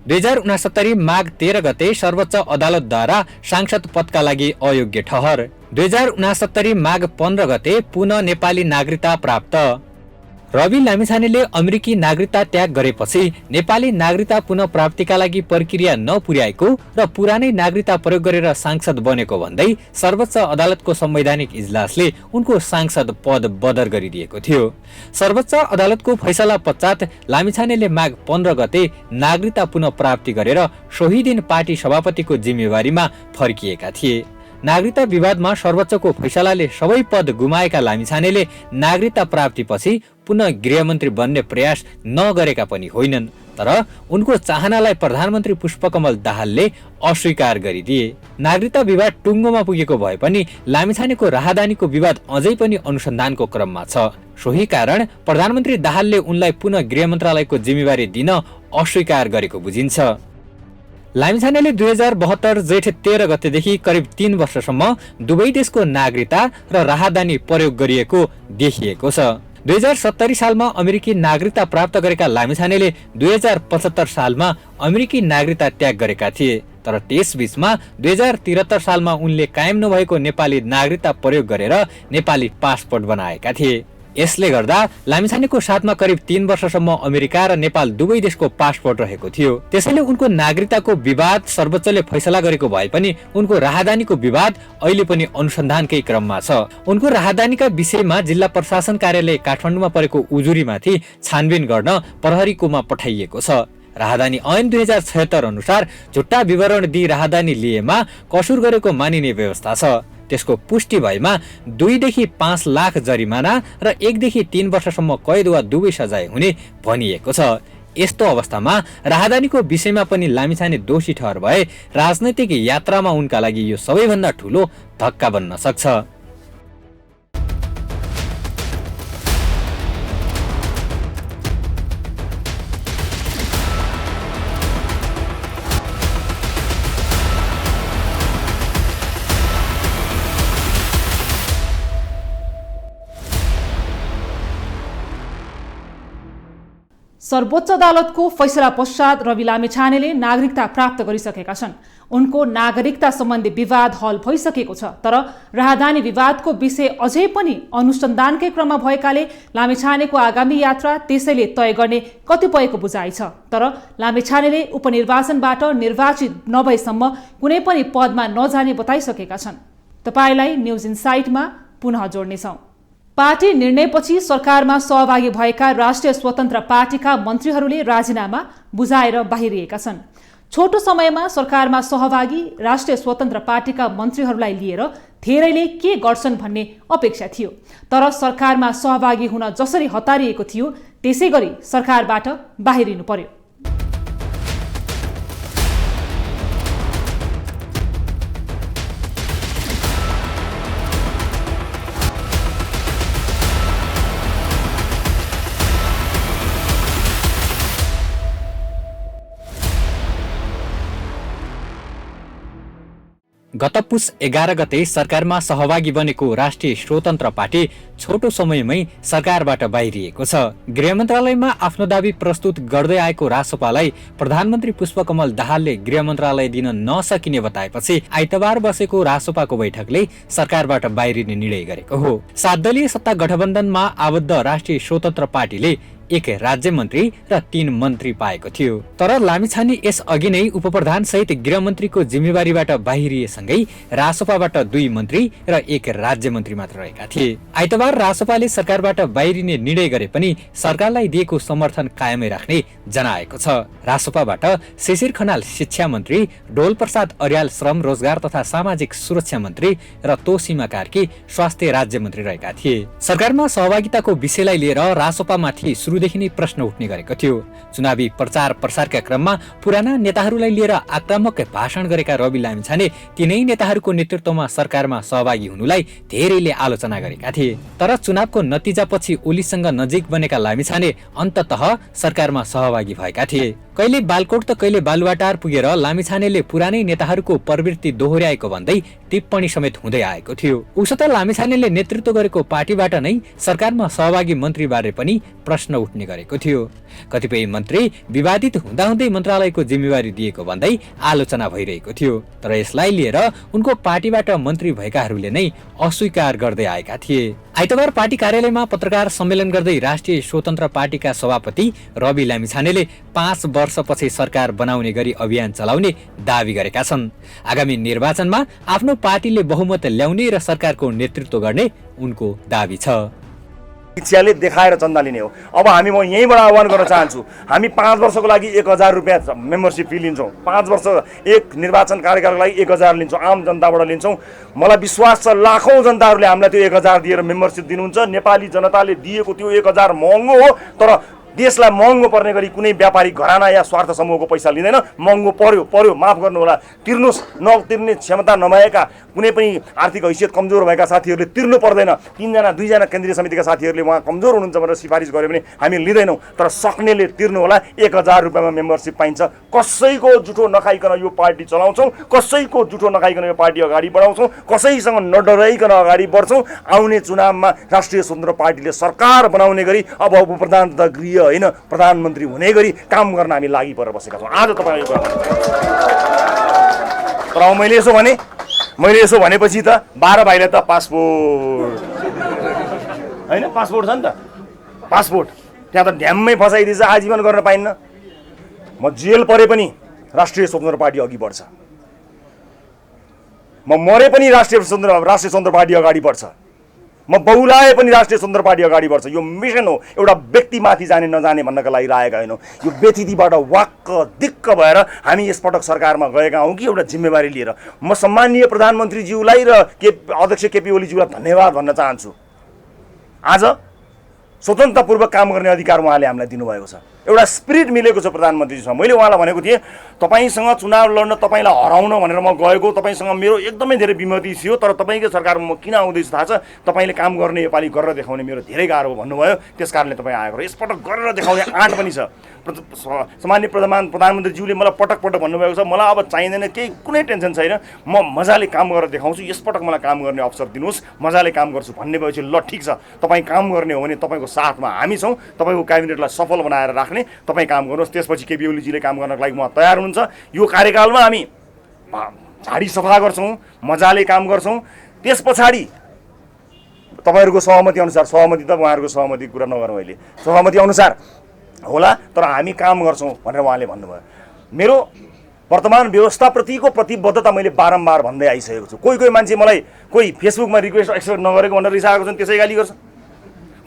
2069 माघ 13 गते सर्वोच्च अदालतद्वारा सांसद पदका लागि अयोग्य ठहर। 2069 माघ 15 गते पुनः नेपाली नागरिकता प्राप्त। रवि लामिछानेले अमेरिकी नागरिकता त्याग गरेपछि नेपाली नागरिकता पुनः प्राप्तिका लागि प्रक्रिया नपुर्याएको र पुरानै नागरिकता प्रयोग गरेर सांसद बनेको भन्दै सर्वोच्च अदालतको संवैधानिक इजलासले उनको सांसद पद बदर गरिदिएको थियो। सर्वोच्च अदालतको फैसला पश्चात लामिछानेले माघ 15 गते नागरिकता पुनः प्राप्ति गरेर सोही दिन पार्टी सभापतिको जिम्मेवारीमा फर्किएका थिए। नागरिकता विवादमा सर्वोच्चको फैसलाले सबै पद गुमाएका लामिछानेले नागरिकता प्राप्तिपछि पुनः गृहमन्त्री बन्ने प्रयास नगरेका पनि होइनन्, तर उनको चाहनालाई प्रधानमन्त्री पुष्पकमल दाहालले अस्वीकार गरिदिए। नागरिकता विवाद टुङ्गोमा पुगेको भए पनि लामिछानेको राहदानीको विवाद अझै पनि अनुसन्धानको क्रममा छ। सोही कारण प्रधानमन्त्री दाहालले उनलाई पुनः गृह मन्त्रालयको जिम्मेवारी दिन अस्वीकार गरेको बुझिन्छ। लामिछानेले 2072 जेठ 13 गतेदेखि करिब 3 वर्षसम्म दुवै देशको नागरिकता र राहदानी प्रयोग गरिएको देखिएको छ। 2070 सालमा अमेरिकी नागरिकता प्राप्त गरेका लामिछानेले 2075 सालमा अमेरिकी नागरिकता त्याग गरेका थिए, तर त्यसबीचमा 2073 सालमा उनले कायम नभएको नेपाली नागरिकता प्रयोग गरेर नेपाली पासपोर्ट बनाएका थिए। यसले गर्दा लामिछानेको साथमा करिब 3 वर्षसम्म अमेरिका र नेपाल दुवै देशको पासपोर्ट रहेको थियो। त्यसैले उनको नागरिकताको विवाद सर्वोच्चले फैसला गरेको भए पनि उनको राहदानीको विवाद अहिले पनि अनुसन्धानकै क्रममा छ। उनको राहदानीका विषयमा जिल्ला प्रशासन कार्यालय काठमाडौँमा परेको उजुरीमाथि छानबिन गर्न प्रहरीकोमा पठाइएको छ। राहदानी ऐन 2076 अनुसार झुट्टा विवरण दिई राहदानी लिएमा कसुर गरेको मानिने व्यवस्था छ। त्यसको पुष्टि भएमा 2 देखि 5 लाख जरिमाना र 1 देखि 3 वर्षसम्म कैद वा दुवै सजाय हुने भनिएको छ। यस्तो अवस्थामा राहदानीको विषयमा पनि लामिछाने दोषी ठहर भए राजनैतिक यात्रामा उनका लागि यो सबैभन्दा ठूलो धक्का बन्न सक्छ। सर्वोच्च अदालतको फैसला पश्चात रवि लामिछानेले नागरिकता प्राप्त गरिसकेका छन्। उनको नागरिकता सम्बन्धी विवाद हल भइसकेको छ, तर राहदानी विवादको विषय अझै पनि अनुसन्धानकै क्रममा भएकाले लामिछानेको आगामी यात्रा त्यसैले तय गर्ने कतिपयको बुझाइ छ। तर लामिछानेले उपनिर्वाचनबाट निर्वाचित नभएसम्म कुनै पनि पदमा नजाने बताइसकेका छन्। तपाईलाई न्युज इन्साइटमा पुनः जोड्नेछौँ। पार्टी निर्णयपछि सरकारमा सहभागी भएका राष्ट्रिय स्वतन्त्र पार्टीका मन्त्रीहरूले राजीनामा बुझाएर बाहिरिएका छन्। छोटो समयमा सरकारमा सहभागी राष्ट्रिय स्वतन्त्र पार्टीका मन्त्रीहरूलाई लिएर धेरैले के गर्छन् भन्ने अपेक्षा थियो। तर सरकारमा सहभागी हुन जसरी हतारिएको थियो त्यसै गरी सरकारबाट बाहिरिनु पर्यो। गत पुस 11 गते सरकारमा सहभागी बनेको राष्ट्रिय स्वतन्त्र पार्टी छोटो समयमै सरकारबाट बाहिरिएको छ। गृह मन्त्रालयमा आफ्नो दाबी प्रस्तुत गर्दै आएको रासोपालाई प्रधानमन्त्री पुष्पकमल दाहालले गृह मन्त्रालय दिन नसकिने बताएपछि आइतबार बसेको रासोपाको बैठकले सरकारबाट बाहिरिने निर्णय गरेको हो। 7 दलीय सत्ता गठबन्धनमा आबद्ध राष्ट्रिय स्वतन्त्र पार्टीले 1 राज्य मन्त्री र 3 मन्त्री पाएको थियो। तर लामिछाने यस अघि नै उपप्रधान सहित गृह मन्त्रीको जिम्मेवारीबाट बाहिरिएसँगै रासोपाबाट 2 मन्त्री र 1 राज्य मन्त्री मात्र रहेका थिए। आइतबार रासोपाले सरकारबाट बाहिरिने निर्णय गरे पनि सरकारलाई दिएको समर्थन कायमै राख्ने जनाएको छ। रासोपाबाट शिशिर खनाल शिक्षा मन्त्री, डोल प्रसाद अर्याल श्रम रोजगार तथा सामाजिक सुरक्षा मन्त्री र तोसीमा कार्की स्वास्थ्य राज्य मन्त्री रहेका थिए। सरकारमा सहभागिताको विषयलाई लिएर रासोपामाथि देखि नै प्रश्न उठ्ने गरेको थियो। चुनावी प्रचार प्रसारका क्रममा पुराना नेताहरूलाई लिएर आक्रामक भाषण गरेका रवि लामिछाने तिनै नेताहरूको नेतृत्वमा सरकारमा सहभागी हुनुलाई धेरैले आलोचना गरेका थिए। तर चुनावको नतिजापछि ओलीसँग नजिक बनेका लामिछाने अन्ततः सरकारमा सहभागी भएका थिए। कहिले बालकोट त कहिले बालुवाटार पुगेर लामिछानेले पुरानै नेताहरूको प्रवृत्ति दोहोर्याएको भन्दै टिप्पणी समेत हुँदै आएको थियो। उसो त लामिछानेले नेतृत्व गरेको पार्टीबाट नै सरकारमा सहभागी मन्त्रीबारे पनि प्रश्न उठ्ने गरेको थियो। कतिपय मन्त्री विवादित हुँदाहुँदै मन्त्रालयको जिम्मेवारी दिएको भन्दै आलोचना भइरहेको थियो। तर यसलाई लिएर उनको पार्टीबाट मन्त्री भएकाहरूले नै अस्वीकार गर्दै आएका थिए। आइतबार पार्टी कार्यालयमा पत्रकार सम्मेलन गर्दै राष्ट्रिय स्वतन्त्र पार्टीका सभापति रवि लामिछानेले 5 वर्षपछि सरकार बनाउने गरी अभियान चलाउने दावी गरेका छन्। आगामी निर्वाचनमा आफ्नो पार्टीले बहुमत ल्याउने र सरकारको नेतृत्व गर्ने उनको दावी छ। इच्छाले देखाएर चन्दा लिने हो। अब हामी म यहीँबाट आह्वान गर्न चाहन्छु, हामी 5 वर्षको लागि 1000 रुपियाँ मेम्बरसिप फी लिन्छौँ। 5 वर्ष एक निर्वाचन कार्यकालको लागि 1000 लिन्छौँ, आम जनताबाट लिन्छौँ। मलाई विश्वास छ लाखौँ जनताहरूले हामीलाई त्यो 1000 दिएर मेम्बरसिप दिनुहुन्छ। नेपाली जनताले दिएको त्यो 1000 महँगो हो, तर देशलाई महँगो पर्ने गरी कुनै व्यापारी घराना या स्वार्थ समूहको पैसा लिँदैन। महँगो पर्यो, माफ गर्नुहोला, तिर्नुहोस्। नतिर्ने क्षमता नभएका कुनै पनि आर्थिक हैसियत कमजोर भएका साथीहरूले तिर्नु पर्दैन। 2 जना केन्द्रीय समितिका साथीहरूले उहाँ कमजोर हुनुहुन्छ भनेर सिफारिस गर्यो भने हामी लिँदैनौँ। तर सक्नेले तिर्नु होला। 1000 रुपियाँमा मेम्बरसिप पाइन्छ। कसैको जुठो नखाइकन यो पार्टी चलाउँछौँ, कसैको जुठो नखाइकन यो पार्टी अगाडि बढाउँछौँ, कसैसँग नडराइकन अगाडि बढ्छौँ। आउने चुनावमा राष्ट्रिय स्वतन्त्र पार्टीले सरकार बनाउने गरी अब उपप्रधान तथा गृह होइन प्रधानमन्त्री हुने गरी काम गर्न हामी लागि परेर बसेका छौँ। आज तपाईँ तर मैले यसो भनेपछि त 12 भाइले त पासपोर्ट होइन, पासपोर्ट छ नि त, पासपोर्ट त्यहाँ त ढ्याम्मै फसाइदिन्छ, आजीवन गर्न पाइन्न। म जेल परे पनि राष्ट्रिय स्वतन्त्र पार्टी अघि बढ्छ, म मरे पनि राष्ट्रिय स्वतन्त्र पार्टी अगाडि बढ्छ, म बहुलाए पनि राष्ट्रिय स्वतन्त्र पार्टी अगाडि बढ्छ। यो मिसन हो, एउटा व्यक्तिमाथि जाने नजाने भन्नका लागि राखेका होइनौँ। यो व्यतिथिबाट वाक्क दिक्क भएर हामी यसपटक सरकारमा गएका हौँ कि एउटा जिम्मेवारी लिएर। म सम्माननीय प्रधानमन्त्रीज्यूलाई र अध्यक्ष केपी ओलीज्यूलाई धन्यवाद भन्न चाहन्छु। आज स्वतन्त्रतापूर्वक काम गर्ने अधिकार उहाँले हामीलाई दिनुभएको छ। एउटा स्पिरिट मिलेको छ प्रधानमन्त्रीसँग। मैले उहाँलाई भनेको थिएँ तपाईँसँग चुनाव लड्न, तपाईँलाई हराउन भनेर म गएको, तपाईँसँग मेरो एकदमै धेरै विमति थियो, तर तपाईँकै सरकारमा म किन आउँदैछु थाहा छ, तपाईँले काम गर्ने योपालि गरेर देखाउने मेरो धेरै गाह्रो हो भन्नुभयो। त्यस कारणले तपाईँ आएको। यसपटक गरेर देखाउने आँट पनि छ। सामान्य प्रधानमन्त्रीज्यूले मलाई पटक पटक भन्नुभएको छ, मलाई अब चाहिँदैन, केही कुनै टेन्सन छैन, म मजाले काम गरेर देखाउँछु, यसपटक मलाई काम गर्ने अवसर दिनुहोस्, मजाले काम गर्छु भन्ने भएपछि ल ठिक छ, तपाईँ काम गर्ने हो भने तपाईँको साथमा हामी छौँ, तपाईँको क्याबिनेटलाई सफल बनाएर राख्ने, तपाईँ काम गर्नुहोस्। त्यसपछि केपी ओलीजीले काम गर्नको लागि उहाँ तयार हुनुहुन्छ। यो कार्यकालमा हामी झाडी सफा गर्छौँ, मजाले काम गर्छौँ। त्यस पछाडि तपाईँहरूको सहमति अनुसार, सहमति त उहाँहरूको सहमति कुरा नगरौँ अहिले, सहमति अनुसार होला, तर हामी काम गर्छौँ भनेर उहाँले भन्नुभयो। मेरो वर्तमान व्यवस्थाप्रतिको प्रतिबद्धता मैले बारम्बार भन्दै आइसकेको छु। कोही मान्छे मलाई कोही फेसबुकमा रिक्वेस्ट एक्सेप्ट नगरेको भनेर रिसाएको छन्, त्यसै गाली गर्छन्।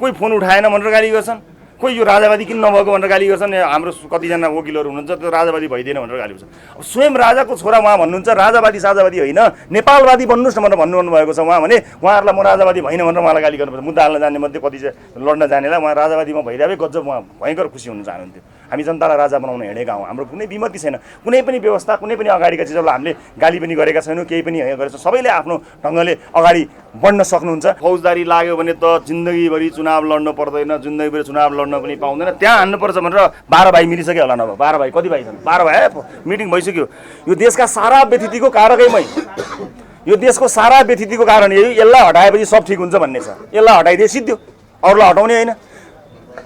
कोही फोन उठाएन भनेर गाली गर्छन्। खोइ यो राजावादी किन नभएको भनेर गाली गर्छन्। हाम्रो कतिजना वकिलहरू हुनुहुन्छ त्यो राजावादी भइदिएन भनेर गाली गर्छ। अब स्वयं राजाको छोरा उहाँ भन्नुहुन्छ राजावादी साजावादी होइन नेपालवादी भन्नुहोस् न भनेर भन्नुभएको छ उहाँ भने उहाँहरूलाई म राजावादी भइन भनेर उहाँलाई गाली गर्नुपर्छ। मुद्दा हाल्न जाने मध्ये कति चाहिँ लड्न जानेलाई उहाँ राजावादीमा भइरहेको गजब उहाँ भयङ्कर खुसी हुन चाहनुहुन्थ्यो। हामी जनतालाई राजा बनाउन हिँडेका हौँ। हाम्रो कुनै विमति छैन। कुनै पनि व्यवस्था कुनै पनि अगाडिका चिजहरूलाई हामीले गाली पनि गरेका छैनौँ केही पनि गरेका छौँ। सबैले आफ्नो ढङ्गले अगाडि बढ्न सक्नुहुन्छ। फौजदारी लाग्यो भने त जिन्दगीभरि चुनाव लड्न पर्दैन, जिन्दगीभरि चुनाव लड्न पनि पाउँदैन। त्यहाँ हान्नुपर्छ भनेर 12 भाइ मिलिसक्यो होला नभए 12 भाइ कति भाइ छन् 12 भाइ मिटिङ भइसक्यो। यो देशका सारा व्यथितिको कारकैमै यो देशको सारा व्यथितिको कारण यही यसलाई हटाएपछि सब ठिक हुन्छ भन्ने छ। यसलाई हटाइदिए सिद्धो अरूलाई हटाउने होइन।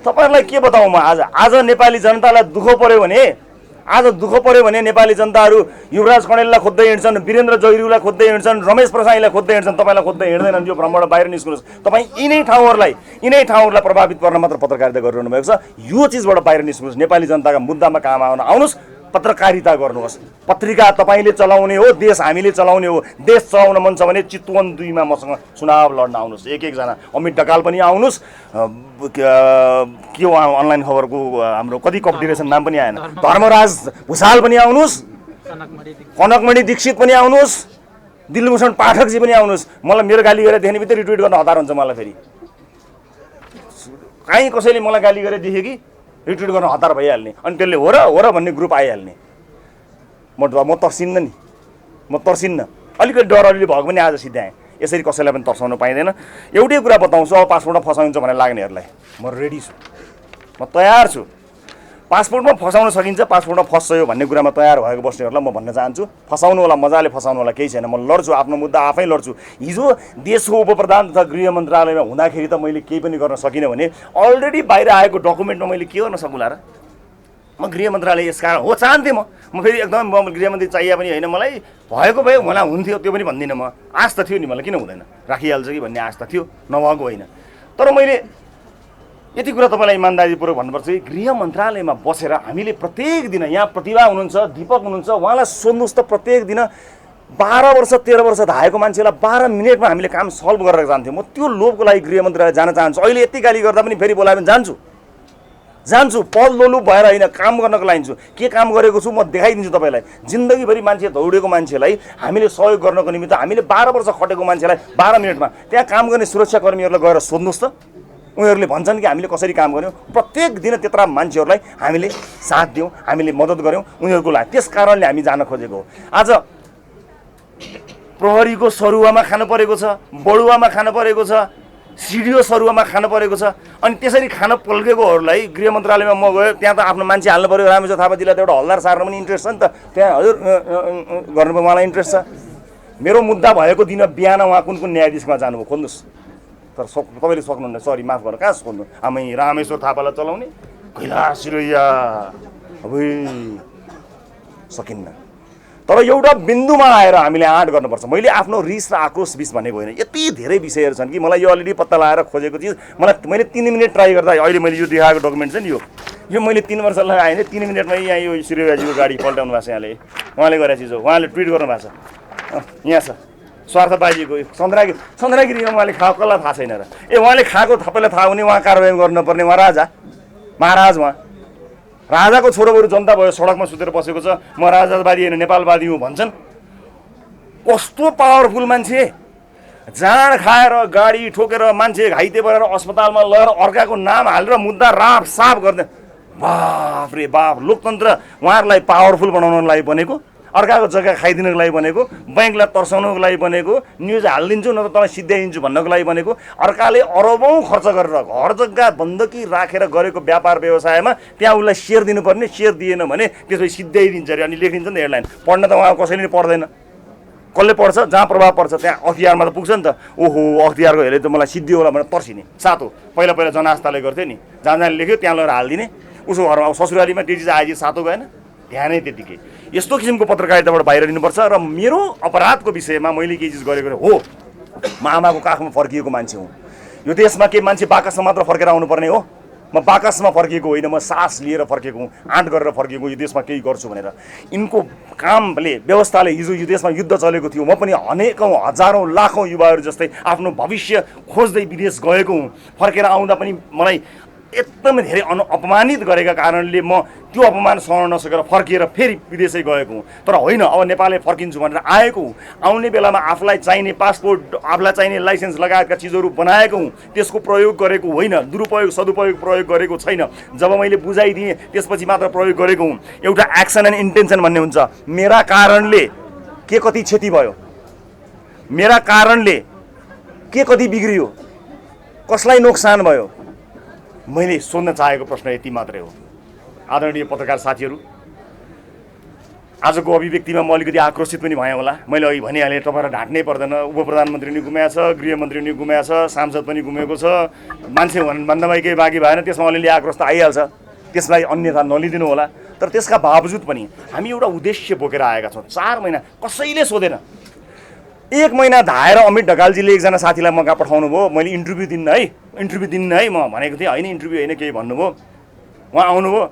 तपाईँहरूलाई के बताउँ म आज नेपाली जनतालाई दुःख पर्यो भने नेपाली जनताहरू युवराज कणेललाई खोज्दै हिँड्छन्, वीरेन्द्र जैरीलाई खोज्दै हिँड्छन्, रमेश प्रसाईलाई खोज्दै हिँड्छन्। तपाईँलाई खोज्दै हिँड्दैनन्। यो भ्रमबाट बाहिर निस्कनुहोस्। तपाईँ यिनै ठाउँहरूलाई प्रभावित गर्न मात्र पत्रकारिता गरिरहनु भएको छ। यो चिजबाट बाहिर निस्कनुहोस्। नेपाली जनताका मुद्दामा काम आउनुहोस्। पत्रकारिता गर्नुहोस्। पत्रिका तपाईँले चलाउने हो, देश हामीले चलाउने हो। देश चलाउन मन छ भने चितवन 2 मा मसँग चुनाव लड्न आउनुहोस्। एकजना अमित ढकाल पनि आउनुहोस्। के उहाँ अनलाइन खबरको हाम्रो कति कम्पिटिसन नाम पनि आएन, धर्मराज भुषाल पनि आउनुहोस्, कनकमणि दीक्षित पनि आउनुहोस्, दिलभूषण पाठकजी पनि आउनुहोस्। मलाई मेरो गाली गरेर देख्ने बित्तिकै रिट्विट गर्न हतार हुन्छ। मलाई फेरि कहीँ कसैले मलाई गाली गरेर देख्यो कि रिट्विट गर्न हतार भइहाल्ने। अनि त्यसले हो र भन्ने ग्रुप आइहाल्ने। म तर्सिन्न नि, म तर्सिन्न। अलिकति डर अलिअलि भएको पनि आज सिद्ध्याएँ। यसरी कसैलाई पनि तर्साउनु पाइँदैन। एउटै कुरा बताउँछु, अब पासपोर्टमा फसाइन्छ भनेर लाग्नेहरूलाई म रेडी छु, म तयार छु। पासपोर्टमा फसाउन सकिन्छ, पासपोर्टमा फस्छ यो भन्ने कुरामा तयार भएको बस्नेहरूलाई म भन्न चाहन्छु। फसाउनु होला, मजाले फसाउनु होला, केही छैन। म लड्छु, आफ्नो मुद्दा आफै लड्छु। हिजो देशको उपप्रधान तथा गृह मन्त्रालयमा हुँदाखेरि त मैले केही पनि गर्न सकिनँ भने अलरेडी बाहिर आएको डकुमेन्टमा मैले के गर्न सकुला र? म गृह मन्त्रालय यस कारण हो चाहन्थेँ। म फेरि एकदम गृहमन्त्री चाहिए पनि होइन, मलाई भएको भए मलाई हुन्थ्यो त्यो पनि भन्दिनँ। म आश त थियो नि, मलाई किन हुँदैन, राखिहाल्छ कि भन्ने आश त थियो, नभएको होइन। तर मैले यति कुरा तपाईँलाई इमान्दारीपूर्वक भन्नुपर्छ कि गृह मन्त्रालयमा बसेर हामीले प्रत्येक दिन यहाँ प्रतिभा हुनुहुन्छ, दीपक हुनुहुन्छ, उहाँलाई सोध्नुहोस् त प्रत्येक दिन 12 वर्ष 13 वर्ष धाएको मान्छेलाई 12 मिनटमा हामीले काम सल्भ गरेर जान्थ्यौँ। म त्यो लोभको लागि गृह मन्त्रालय जान चाहन्छु। अहिले यति गाली गर्दा पनि फेरि बोलायो भने जान्छु। पद लोलुप भएर होइन, काम गर्नको लागि छु। के काम गरेको छु म देखाइदिन्छु तपाईँलाई। जिन्दगीभरि मान्छे दौडेको मान्छेलाई हामीले सहयोग गर्नको निमित्त हामीले 12 वर्ष खटेको मान्छेलाई 12 मिनटमा त्यहाँ काम गर्ने सुरक्षाकर्मीहरूलाई गएर सोध्नुहोस् त, उनीहरूले भन्छन् कि हामीले कसरी काम गऱ्यौँ। प्रत्येक दिन त्यत्रा मान्छेहरूलाई हामीले साथ दियौँ, हामीले मद्दत गऱ्यौँ उनीहरूको लागि। त्यस कारणले हामी जान खोजेको हो। आज प्रहरीको सरुवामा खानु परेको छ, बडुवामा खानु परेको छ, सिडिओ सरुवामा खानु परेको छ। अनि त्यसरी खान पल्केकोहरूलाई गृह मन्त्रालयमा म गयो, त्यहाँ त आफ्नो मान्छे हाल्नु पऱ्यो। रामेश्वर थापाजीलाई त एउटा हल्दार सार्न पनि इन्ट्रेस्ट छ नि त, त्यहाँ हजुर गर्नु मलाई इन्ट्रेस्ट छ। मेरो मुद्दा भएको दिन बिहान उहाँ कुन न्यायाधीशमा जानुभयो खोज्नुहोस्। तर तपाईँले सक्नुहुन्न, सरी माफ गर्नु, कहाँ खोज्नु? आमै रामेश्वर थापालाई चलाउने कैलाश सिरोया अब सकिन्न। तर एउटा बिन्दुमा आएर हामीले आँट गर्नुपर्छ। मैले आफ्नो रिस र आक्रोश बिच भनेको होइन, यति धेरै विषयहरू छन् कि मलाई यो अलरेडी पत्ता लगाएर खोजेको चिज मैले 3 मिनट ट्राई गर्दा अहिले मैले यो देखाएको डकुमेन्ट छ नि, यो मैले 3 वर्ष लगाएँ नि। 3 मिनटमा यहाँ यो सिरोयाजीको गाडी पल्टाउनु भएको छ। यहाँले उहाँले गरेको चिज हो, उहाँले ट्विट गर्नुभएको छ। यहाँ छ स्वार्थबाजीको चन्द्रगिरीमा उहाँले खाएको कसलाई थाहा छैन र? उहाँले खाएको तपाईँलाई थाहा हुने, उहाँ कारवाही गर्नुपर्ने, उहाँ राजा महाराज, उहाँ राजाको छोरोबरु जनता भयो सडकमा सुतेर बसेको छ। म राजावादी होइन नेपालवादी हुँ भन्छन्। कस्तो पावरफुल मान्छे, जाँड खाएर गाडी ठोकेर मान्छे घाइते भएर अस्पतालमा लगेर अर्काको नाम हालेर मुद्दा राफ साफ गर्दै। बाफ रे बाफ, लोकतन्त्र उहाँहरूलाई पावरफुल बनाउनको लागि बनेको, अर्काको जग्गा खाइदिनको लागि बनेको, बैंकलाई तर्साउनको लागि बनेको, न्युज हालिदिन्छु न त तँलाई सिद्ध्याइदिन्छु भन्नको लागि बनेको। अर्काले अरबौँ खर्च गरेर घर जग्गा बन्दकी राखेर गरेको व्यापार व्यवसायमा त्यहाँ उसलाई सेयर दिनुपर्ने, सेयर दिएन भने त्यसपछि सिद्ध्याइदिन्छ अरे। अनि लेखिदिन्छ नि त हेडलाइन। पढ्न त उहाँ कसैले नि पढ्दैन। कसले पढ्छ? जहाँ प्रभाव पर्छ त्यहाँ अख्तियारमा त पुग्छ नि त। ओहो अख्तियारको हेरे त मलाई सिद्धि होला भनेर तर्सिने सातो। पहिला जनआस्थाले गर्थ्यो नि, जहाँ लेख्यो त्यहाँ लगेर हालिदिने। उसको घरमा अब ससुरालीमा त्यो चिज आएपछि सातो गएन, ध्यानै त्यतिकै। यस्तो किसिमको पत्रकारिताबाट बाहिर लिनुपर्छ। र मेरो अपराधको विषयमा मैले केही चिज गरेको हो, म आमाको काखमा फर्किएको मान्छे हुँ। यो देशमा के मान्छे बाकसमा मात्र फर्केर आउनुपर्ने हो? म बाकसमा फर्किएको होइन, म सास लिएर फर्किएको हुँ, आँट गरेर फर्किएको। यो देशमा केही गर्छु भनेर यिनको कामले, व्यवस्थाले हिजो यो देशमा युद्ध चलेको थियो। म पनि अनेकौँ हजारौँ लाखौँ युवाहरू जस्तै आफ्नो भविष्य खोज्दै विदेश गएको हुँ। फर्केर आउँदा पनि मलाई एकदमै धेरै अपमानित गरेका कारणले म त्यो अपमान सहन नसकेर फर्किएर फेरि विदेशै गएको हुँ। तर होइन, अब नेपालले फर्किन्छु भनेर आएको हुँ। आउने बेलामा आफूलाई चाहिने पासपोर्ट, आफूलाई चाहिने लाइसेन्स लगायतका चिजहरू बनाएको हुँ। त्यसको प्रयोग गरेको होइन, दुरुपयोग सदुपयोग प्रयोग गरेको छैन। जब मैले बुझाइदिएँ त्यसपछि मात्र प्रयोग गरेको हुँ। एउटा एक्सन एन्ड इन्टेन्सन भन्ने हुन्छ। मेरा कारणले के कति क्षति भयो, मेरा कारणले के कति बिग्रियो, कसलाई नोक्सान भयो, मैले सोध्न चाहेको प्रश्न यति मात्रै हो। आदरणीय पत्रकार साथीहरू, आजको अभिव्यक्तिमा म अलिकति आक्रोशित पनि भएँ होला। मैले अघि भनिहालेँ, तपाईँलाई ढाँट्नै पर्दैन। उप प्रधानमन्त्री नि गुमाएको छ, गृहमन्त्री नि गुमाएको छ, सांसद पनि गुमेको छ। मान्छे भन्दामै केही बाँकी भएन, त्यसमा अलिअलि आक्रोश त आइहाल्छ। त्यसलाई अन्यथा नलिदिनु होला। तर त्यसका बावजुद पनि हामी एउटा उद्देश्य बोकेर आएका छौँ। 4 महिना कसैले सोधेन। 1 महिना धाएर अमित ढकालजीले एकजना साथीलाई मका पठाउनु भयो। मैले इन्टरभ्यू दिन्न है म भनेको थिएँ। होइन, इन्टरभ्यू होइन, केही भन्नुभयो। उहाँ आउनुभयो,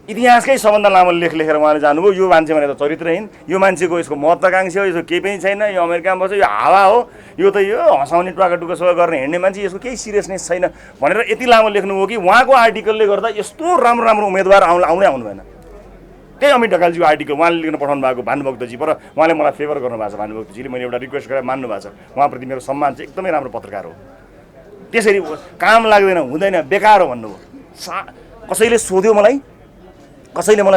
इतिहासकै सबभन्दा लामो लेख लेखेर उहाँले जानुभयो। यो मान्छे भने त चरित्रहीन, यो मान्छेको यसको महत्त्वाकांक्षी हो, यसको केही पनि छैन, यो अमेरिकामा बस्छ, यो हावा हो, यो त यो हँसाउने टुक्का सबै गर्ने हिँड्ने मान्छे, यसको केही सिरियसनेस छैन भनेर यति लामो लेख्नुभयो कि उहाँको आर्टिकलले गर्दा यस्तो राम्रो राम्रो उम्मेदवार आउनु भएन। त्यही अमित ढकालजीको आर्टिकल उहाँले लेख्न पठाउनु भएको भानुभक्तजी, पर उहाँले मलाई फेभर गर्नुभएको छ। भानुभक्तजीले मैले एउटा रिक्वेस्ट गरेर मान्नु भएको छ। उहाँप्रति मेरो सम्मान चाहिँ एकदमै राम्रो पत्रकार हो। त्यसरी काम लाग्दैन, हुँदैन, बेकार हो भन्नुभयो। कसैले सोध्यो मलाई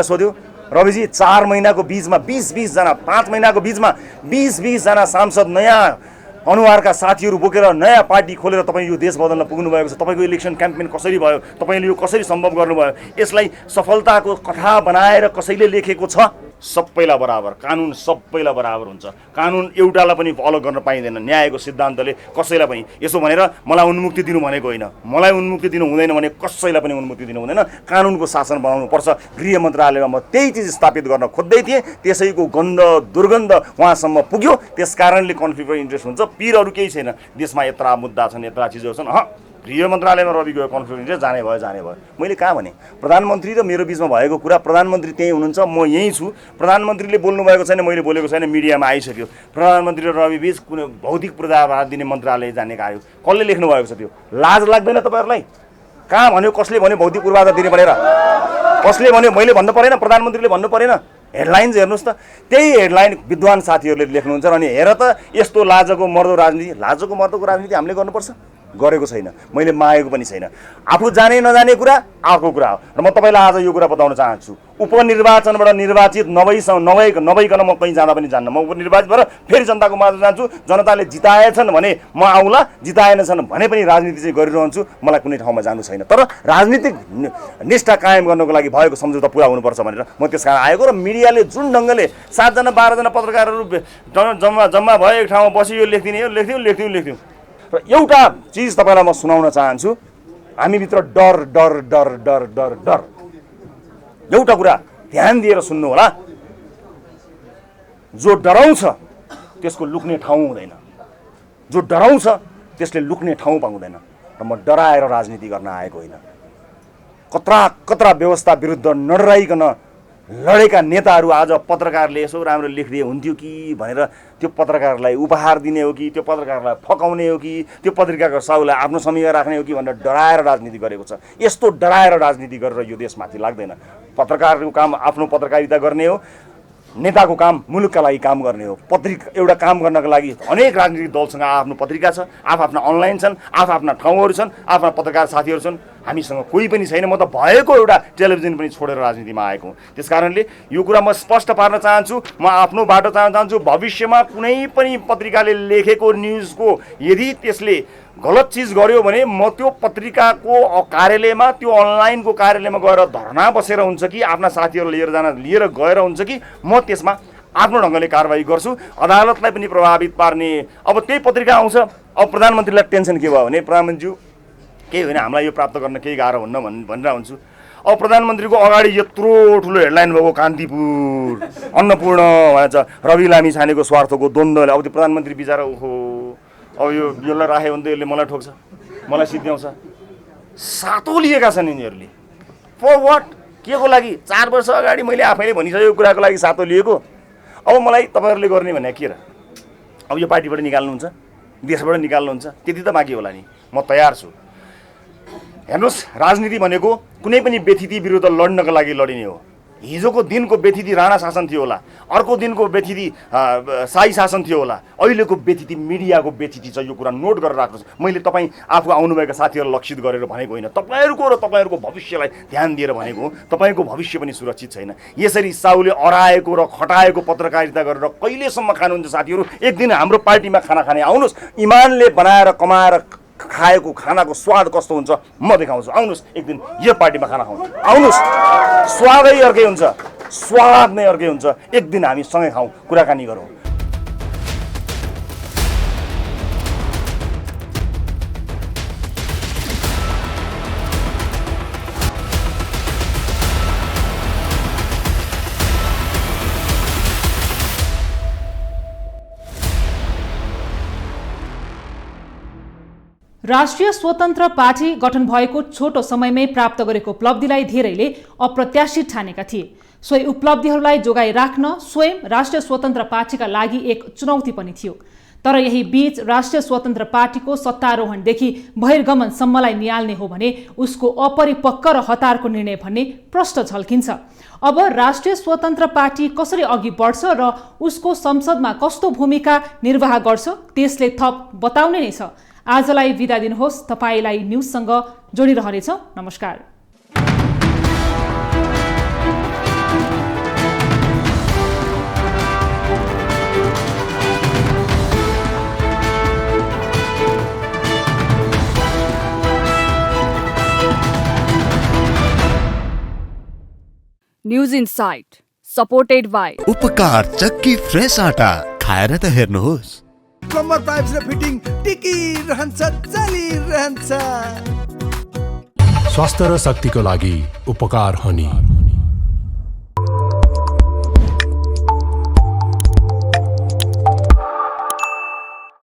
सोध्यो, रविजी 4 महिनाको बिचमा 20 जना, 5 महिनाको बिचमा 20 जना सांसद नयाँ अनुहारका साथीहरू बोकेर नयाँ पार्टी खोलेर तपाईँ यो देश बदल्न पुग्नु भएको छ। तपाईँको इलेक्सन क्याम्पेन कसरी भयो, तपाईँले यो कसरी सम्भव गर्नुभयो, यसलाई सफलताको कथा बनाएर कसैले लेखेको छ। सबैलाई बराबर, कानुन सबैलाई बराबर हुन्छ। कानुन एउटालाई पनि फलो गर्न पाइँदैन। न्यायको सिद्धान्तले कसैलाई पनि यसो भनेर मलाई उन्मुक्ति दिनु भनेको होइन। मलाई उन्मुक्ति दिनु हुँदैन भने कसैलाई पनि उन्मुक्ति दिनु हुँदैन। कानुनको शासन बनाउनु पर्छ। गृह मन्त्रालयमा म त्यही चिज स्थापित गर्न खोज्दै थिएँ। त्यसैको गन्ध दुर्गन्ध उहाँसम्म पुग्यो। त्यस कारणले कन्फ्लिक्ट अफ इन्ट्रेस्ट हुन्छ। पिर अरू केही छैन। देशमा यत्रा मुद्दा छन्, यत्रा चिजहरू छन्। गृह मन्त्रालयमा रवि गयो, कन्फ्लिक्ट इन्ट्रेस्ट जाने भयो। मैले कहाँ भने प्रधानमन्त्री र मेरो बिचमा भएको कुरा, प्रधानमन्त्री त्यहीँ हुनुहुन्छ, म यहीँ छु। प्रधानमन्त्रीले बोल्नु भएको छैन, मैले बोलेको छैन, मिडियामा आइसक्यो। प्रधानमन्त्री र रवि बिच कुनै भौतिक पूर्वाधार दिने मन्त्रालय जाने कार्य कसले लेख्नु भएको छ? त्यो लाज लाग्दैन तपाईँहरूलाई? कहाँ भन्यो, कसले भन्यो भौतिक पूर्वाधार दिने भनेर? कसले भन्यो? मैले भन्नु परेन? प्रधानमन्त्रीले भन्नु परेन? हेडलाइन्स हेर्नुहोस् त, त्यही हेडलाइन विद्वान साथीहरूले लेख्नुहुन्छ। अनि हेर त, यस्तो लाजको मर्दो राजनीति हामीले गर्नुपर्छ? गरेको छैन, मैले मागेको पनि छैन। आफू जाने नजाने कुरा अर्को कुरा हो। र म तपाईँलाई आज यो कुरा बताउन चाहन्छु, उपनिर्वाचनबाट निर्वाचित नभइकन म कहीँ जाँदा पनि जान्न। म उपनिर्वाचित भएर फेरि जनताको माझ जान्छु। जनताले जिताएछन् भने म आउँला, जिताएनछन् भने पनि राजनीति चाहिँ गरिरहन्छु। मलाई कुनै ठाउँमा जानु छैन। तर राजनीतिक निष्ठा कायम गर्नको लागि भएको सम्झौता पुरा हुनुपर्छ भनेर म त्यस कारण आएको। र मिडियाले जुन ढङ्गले 7 जना 12 जना पत्रकारहरू जम्मा भयो एक ठाउँमा बसी यो लेख्थ्यौँ। र एउटा चिज तपाईँलाई म सुनाउन चाहन्छु। हामीभित्र डर। एउटा कुरा ध्यान दिएर सुन्नु होला, जो डराउँछ त्यसको लुक्ने ठाउँ हुँदैन। जो डराउँछ त्यसले लुक्ने ठाउँ पाउँदैन। र म डराएर राजनीति गर्न आएको होइन। कत्रा व्यवस्था विरुद्ध नडराइकन लडेका नेताहरू आज पत्रकारले यसो राम्रो लेखिदिए हुन्थ्यो कि भनेर त्यो पत्रकारलाई उपहार दिने हो कि, त्यो पत्रकारलाई फकाउने हो कि, त्यो पत्रिकाको साउलाई आफ्नो समीक्षा राख्ने हो कि भनेर डराएर राजनीति गरेको छ। यस्तो डराएर राजनीति गरेर यो देशमाथि लाग्दैन। पत्रकारको काम आफ्नो पत्रकारिता गर्ने हो, नेताको काम मुलुकका लागि काम गर्ने हो। एउटा काम गर्नको लागि अनेक राजनीतिक दलसँग आफ्नो पत्रिका छ, आफ्ना अनलाइन छन्, आफ्ना ठाउँहरू छन्, आफ्ना पत्रकार साथीहरू छन्। हामीसँग कोही पनि छैन। म त भएको एउटा टेलिभिजन पनि छोडेर राजनीतिमा आएको हुँ। त्यस कारणले यो कुरा म स्पष्ट पार्न चाहन्छु। म आफ्नो बाटो जान चाहन्छु। भविष्यमा कुनै पनि पत्रिकाले लेखेको न्युजको यदि त्यसले गलत चिज गर्यो भने म त्यो पत्रिकाको कार्यालयमा, त्यो अनलाइनको कार्यालयमा गएर धरना बसेर हुन्छ कि आफ्ना साथीहरू लिएर गएर हुन्छ कि म त्यसमा आफ्नो ढङ्गले कारवाही गर्छु। अदालतलाई पनि प्रभावित पार्ने अब त्यही पत्रिका आउँछ। अब प्रधानमन्त्रीलाई टेन्सन के भयो भने, प्रधानमन्त्रीज्यू केही होइन, हामीलाई यो प्राप्त गर्न केही गाह्रो हुन्न भनेर हुन्छु। अब प्रधानमन्त्रीको अगाडि यत्रो ठुलो हेडलाइन भएको कान्तिपुर अन्नपूर्ण भन्छ, रवि लामिछानेको स्वार्थको द्वन्द्वले अब त्यो प्रधानमन्त्री बिचरा ओहो, अब यसलाई राख्यो भने त यसले मलाई ठोक्छ, मलाई सिद्ध्याउँछ। सातो लिएका छन् यिनीहरूले। For what? के को लागि? 4 वर्ष अगाडि मैले आफैले भनिसकेको कुराको लागि सातो लिएको। अब मलाई तपाईँहरूले गर्ने भने के र? अब यो पार्टीबाट निकाल्नुहुन्छ, देशबाट निकाल्नुहुन्छ, त्यति त बाँकी होला नि। म तयार छु। हेर्नुहोस्, राजनीति भनेको कुनै पनि व्यथिति विरुद्ध लड्नको लागि लडिने हो। हिजोको दिनको व्यथिति राणा शासन थियो होला, अर्को दिनको व्यथिति शाही शासन थियो होला, अहिलेको व्यथिति मिडियाको व्यथिति छ। यो कुरा नोट गरेर राख्नुहोस्। मैले तपाईँ आफू आउनुभएका साथीहरूलाई लक्षित गरेर भनेको होइन, तपाईँहरूको र तपाईँहरूको भविष्यलाई ध्यान दिएर भनेको हो। तपाईँको भविष्य पनि सुरक्षित छैन। यसरी साउले अराएको र खटाएको पत्रकारिता गरेर कहिलेसम्म खानुहुन्छ साथीहरू? एक दिन हाम्रो पार्टीमा खाना खाने आउनुहोस्, इमानले बनाएर कमाएर खाएको खानाको स्वाद कस्तो हुन्छ म देखाउँछु। आउनुहोस् एक दिन यो पार्टीमा खाना खाउँ, आउनुहोस्। स्वादै अर्कै हुन्छ, स्वाद नै अर्कै हुन्छ। एक दिन हामी सँगै खाउँ, कुराकानी गरौँ। राष्ट्रिय स्वतन्त्र पार्टी गठन भएको छोटो समयमै प्राप्त गरेको उपलब्धिलाई धेरैले अप्रत्याशित ठानेका थिए। सोही उपलब्धिहरूलाई जोगाइ राख्न स्वयं राष्ट्रिय स्वतन्त्र पार्टीका लागि एक चुनौती पनि थियो। तर यही बीच राष्ट्रिय स्वतन्त्र पार्टीको सत्तारोहणदेखि बहिर्गमनसम्मलाई निहाल्ने हो भने उसको अपरिपक्व र हतारको निर्णय भन्ने प्रश्न झल्किन्छ। अब राष्ट्रिय स्वतन्त्र पार्टी कसरी अघि बढ्छ र उसको संसदमा कस्तो भूमिका निर्वाह गर्छ त्यसले थप बताउने नै छ। आजलाई बिदा दिनुहोस्। तपाईलाई न्युजसँग जोडिरहनेछौँ। नमस्कार। न्यूज इनसाइट सपोर्टेड बाई उपकार चक्की फ्रेस आटा खाएर त हेर्नुहोस्। प्लम्बर पाइप्स र फिटिङ टिकिरहन्छ, चलिरहन्छ। स्वास्थ्य र शक्तिको लागि उपकार हनी।